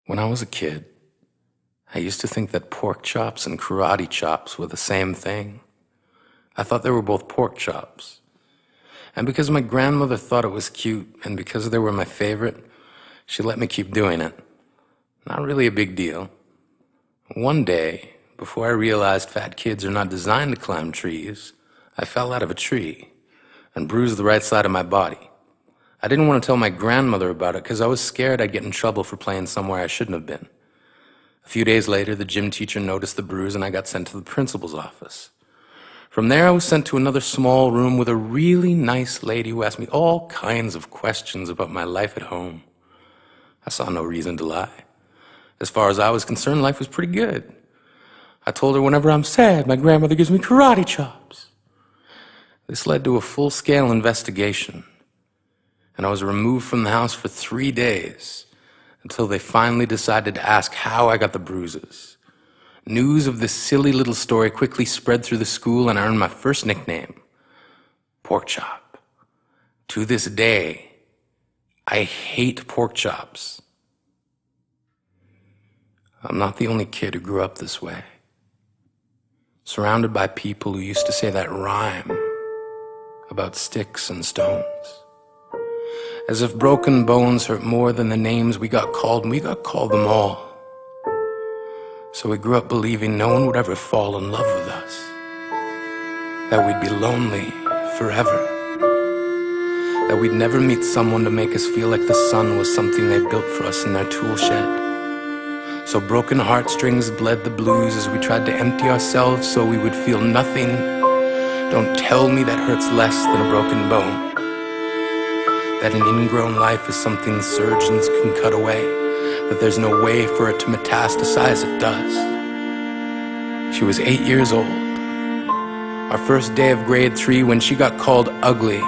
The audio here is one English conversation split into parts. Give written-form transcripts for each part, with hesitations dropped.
When I was a kid, I used to think that pork chops and karate chops were the same thing. I thought they were both pork chops. And because my grandmother thought it was cute, and because they were my favorite, she let me keep doing it. Not really a big deal. One day, before I realized fat kids are not designed to climb trees, I fell out of a tree and bruised the right side of my body. I didn't want to tell my grandmother about it because I was scared I'd get in trouble for playing somewhere I shouldn't have been. A few days later, the gym teacher noticed the bruise and I got sent to the principal's office. From there, I was sent to another small room with a really nice lady who asked me all kinds of questions about my life at home. I saw no reason to lie. As far as I was concerned, life was pretty good. I told her whenever I'm sad, my grandmother gives me karate chops. This led to a full-scale investigation, and I was removed from the house for 3 days until they finally decided to ask how I got the bruises. News of this silly little story quickly spread through the school, and I earned my first nickname, Pork Chop. To this day, I hate pork chops. I'm not the only kid who grew up this way, surrounded by people who used to say that rhyme about sticks and stones. As if broken bones hurt more than the names we got called, and we got called them all. So we grew up believing no one would ever fall in love with us, that we'd be lonely forever, that we'd never meet someone to make us feel like the sun was something they built for us in their tool shed. So broken heartstrings bled the blues as we tried to empty ourselves so we would feel nothing. Don't tell me that hurts less than a broken bone. That an ingrown life is something surgeons can cut away, that there's no way for it to metastasize, it does. She was 8 years old. Our first day of grade 3 when she got called ugly.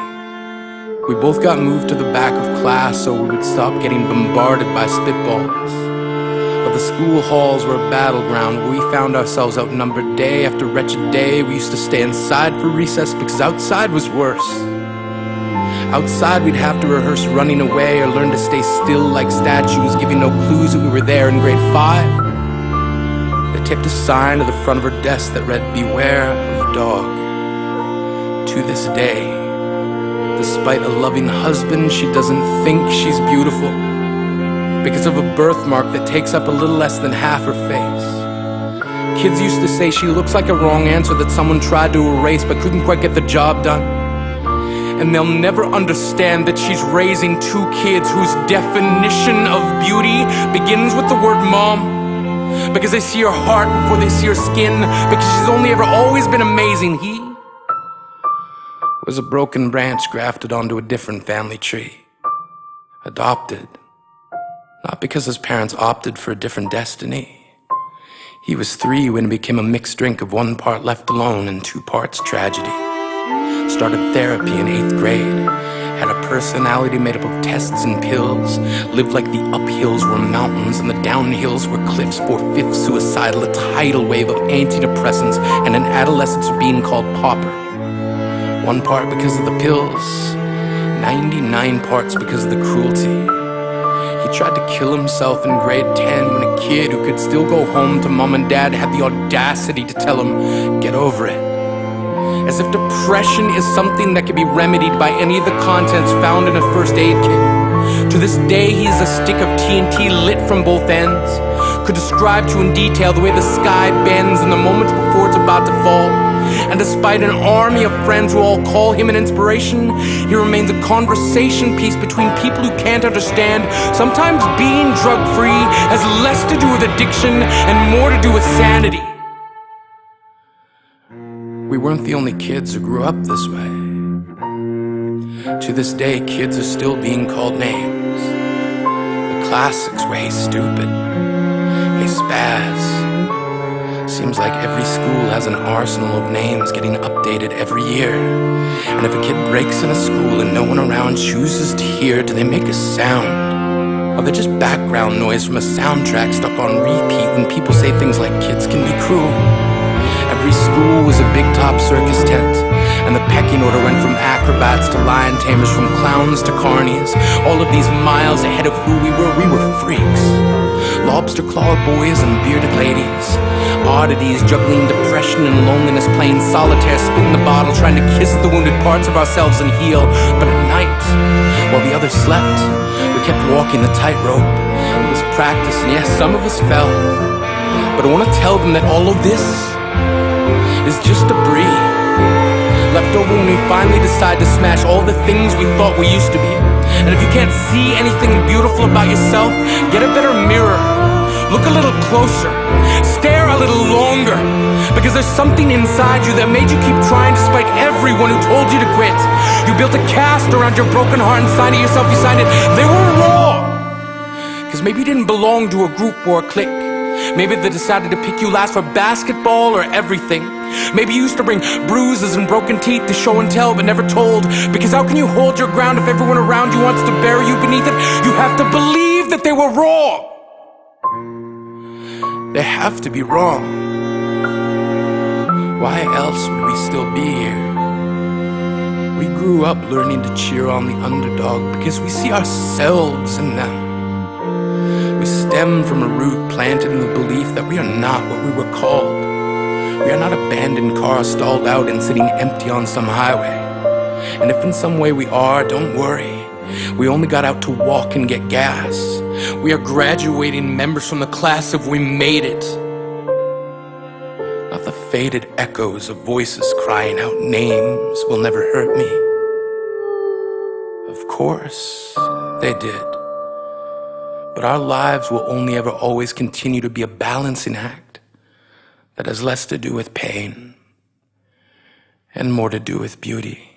We both got moved to the back of class so we would stop getting bombarded by spitballs. But the school halls were a battleground where we found ourselves outnumbered day after wretched day. We used to stay inside for recess because outside was worse. Outside we'd have to rehearse running away or learn to stay still like statues, giving no clues that we were there in grade 5. They taped a sign to the front of her desk that read, "Beware of dog." To this day, despite a loving husband, she doesn't think she's beautiful because of a birthmark that takes up a little less than half her face. Kids used to say she looks like a wrong answer that someone tried to erase but couldn't quite get the job done. And they'll never understand that she's raising 2 kids whose definition of beauty begins with the word mom, because they see her heart before they see her skin, because she's only ever always been amazing. He was a broken branch grafted onto a different family tree, adopted. Not because his parents opted for a different destiny. He was 3 when it became a mixed drink of 1 part left alone and 2 parts tragedy. Started therapy in 8th grade. Had a personality made up of tests and pills. Lived like the uphills were mountains and the downhills were cliffs. 4/5 suicidal, a tidal wave of antidepressants, and an adolescence being called pauper. 1 part because of the pills, 99 parts because of the cruelty. He tried to kill himself in grade 10 when a kid who could still go home to mom and dad had the audacity to tell him, "Get over it." As if depression is something that can be remedied by any of the contents found in a first aid kit. To this day, he is a stick of TNT lit from both ends. Could describe to in detail the way the sky bends in the moments before it's about to fall. And despite an army of friends who all call him an inspiration, he remains a conversation piece between people who can't understand. Sometimes being drug-free has less to do with addiction and more to do with sanity. We weren't the only kids who grew up this way. To this day, kids are still being called names. The classics were, "Hey stupid," "Hey spaz." Seems like every school has an arsenal of names getting updated every year. And if a kid breaks in a school and no one around chooses to hear, do they make a sound? Or they're just background noise from a soundtrack stuck on repeat when people say things like kids can be cruel? Every school was a big top circus tent, And the pecking order went from acrobats to lion tamers, from clowns to carnies. All of these miles ahead of who we were freaks. Lobster claw boys and bearded ladies, oddities juggling depression and loneliness, playing solitaire, spitting the bottle, trying to kiss the wounded parts of ourselves and heal. But at night, while the others slept, we kept walking the tightrope. It was practice, and yes, some of us fell. But I want to tell them that all of this is just debris, left over when we finally decide to smash all the things we thought we used to be. And if you can't see anything beautiful about yourself, get a better mirror. Look a little closer. Stare a little longer. Because there's something inside you that made you keep trying despite everyone who told you to quit. You built a cast around your broken heart and signed it yourself. You signed it. They were raw. Because maybe you didn't belong to a group or a clique. Maybe they decided to pick you last for basketball or everything. Maybe you used to bring bruises and broken teeth to show and tell but never told. Because how can you hold your ground if everyone around you wants to bury you beneath it? You have to believe that they were wrong. They have to be wrong. Why else would we still be here? We grew up learning to cheer on the underdog because we see ourselves in them. We stem from a root planted in the belief that we are not what we were called. We are not abandoned cars stalled out and sitting empty on some highway. And if in some way we are, don't worry. We only got out to walk and get gas. We are graduating members from the class of we made it. Not the faded echoes of voices crying out names will never hurt me. Of course, they did. But our lives will only ever always continue to be a balancing act that has less to do with pain and more to do with beauty.